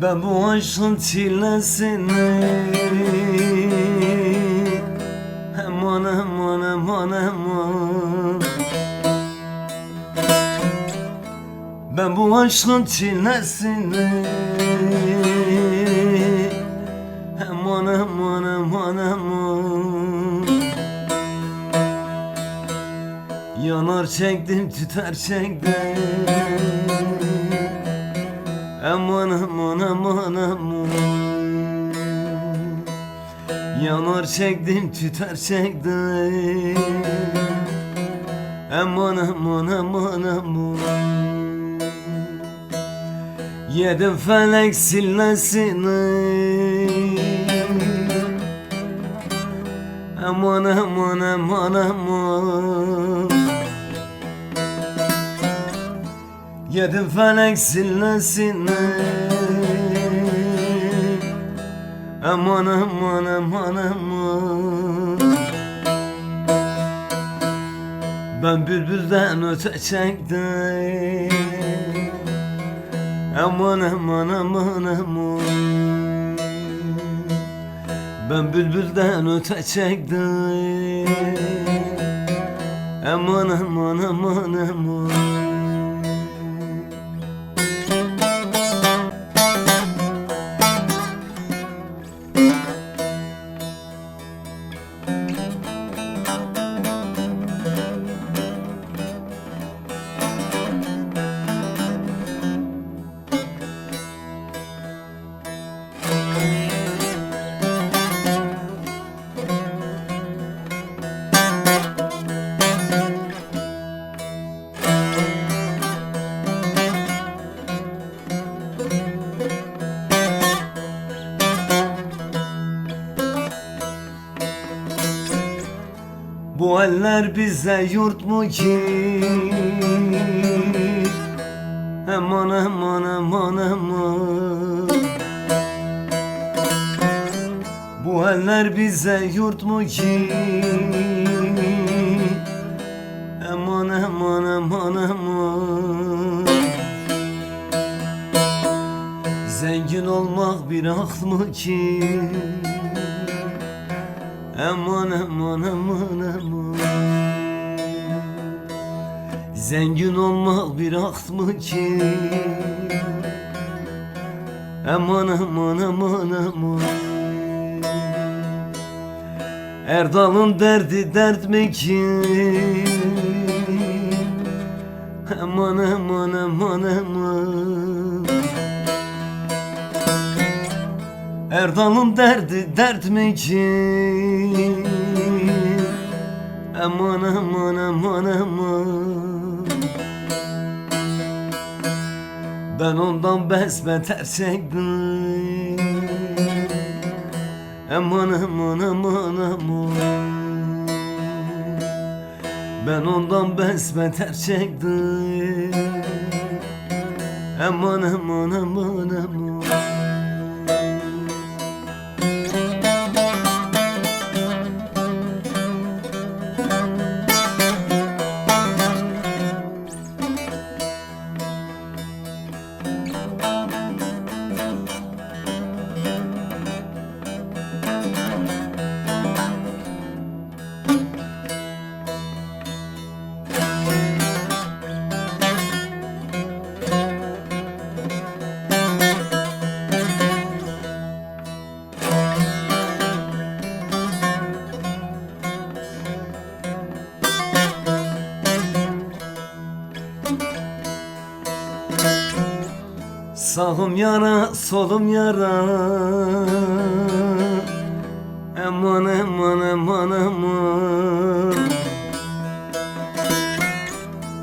Ben bu aşkın çilesini aman aman aman aman. Ben bu aşkın çilesini aman aman aman aman. Yanar çektim tüter çektim aman aman aman aman. Yanar çektim tüter çektim aman aman aman aman. Yedim felek sillesini aman aman aman aman. Yedim felek sillesini aman aman aman aman. Ben bülbülden öte çektim aman aman aman aman. Ben bülbülden öte çektim aman aman aman aman. Bu eller bize yurt mu ki? Aman aman aman aman. Bu eller bize yurt mu ki? Aman aman aman aman. Zengin olmak bir hak mı ki? Aman aman aman aman. Zengin olmak bir hak mı ki? Aman aman aman aman. Erdal'ın derdi dert mi ki? Aman aman aman aman. Erdal'ın derdi dert mi ki? Aman aman aman aman. Ben ondan besbeter çektim aman aman aman aman. Ben ondan besbeter çektim aman aman aman aman. Sağım yara, solum yara. Aman aman aman aman.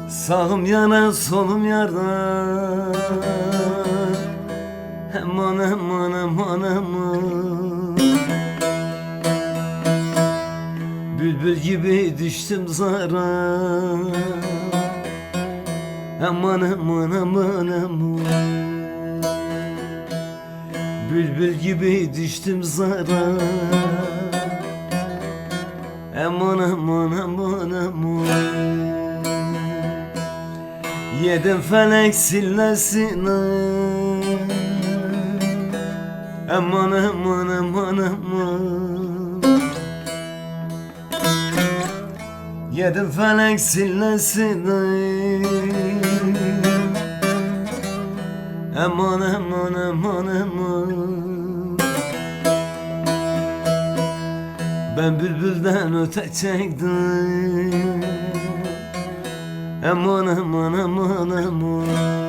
Sağım yara, solum yara. Aman aman aman aman. Bülbül gibi düştüm zara. Aman aman aman aman. Bülbül gibi düştüm zara. Aman aman aman aman. Yedim felek sillesine. Aman aman aman aman. Yedim felek sillesini. Aman aman aman aman. Ben bülbülden öte çektim. Aman aman aman aman.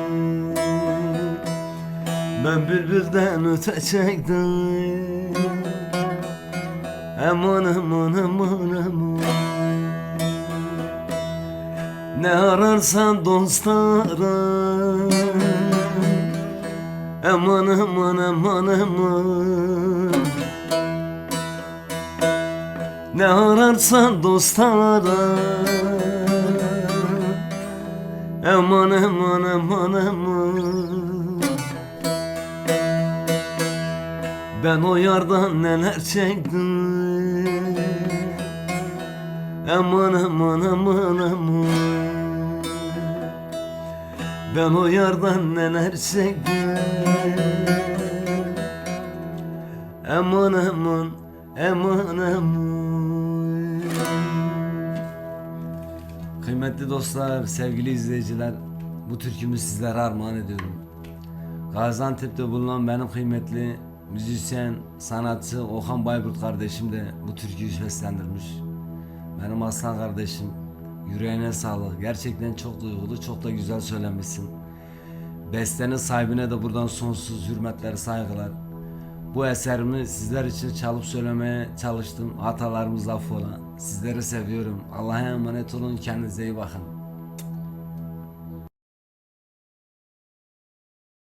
Ben bülbülden öte çektim. Aman aman aman aman. Ne ararsan dostlara. Aman aman aman aman. Ne ararsan dostlara. Aman aman aman aman. Ben o yardan neler çektim. Aman aman aman aman. Ben o yardan neler çektim. Aman aman aman aman. Kıymetli dostlar, sevgili izleyiciler, bu türkümü sizlere armağan ediyorum. Gaziantep'te bulunan benim kıymetli müzisyen, sanatçı Okan Bayburt kardeşim de bu türküyü seslendirmiş. Benim aslan kardeşim, yüreğine sağlık. Gerçekten çok duygulu, çok da güzel söylemişsin. Bestenin sahibine de buradan sonsuz hürmetler, saygılar. Bu eserimi sizler için çalıp söylemeye çalıştım. Hatalarımız affola. Sizleri seviyorum. Allah'a emanet olun. Kendinize iyi bakın.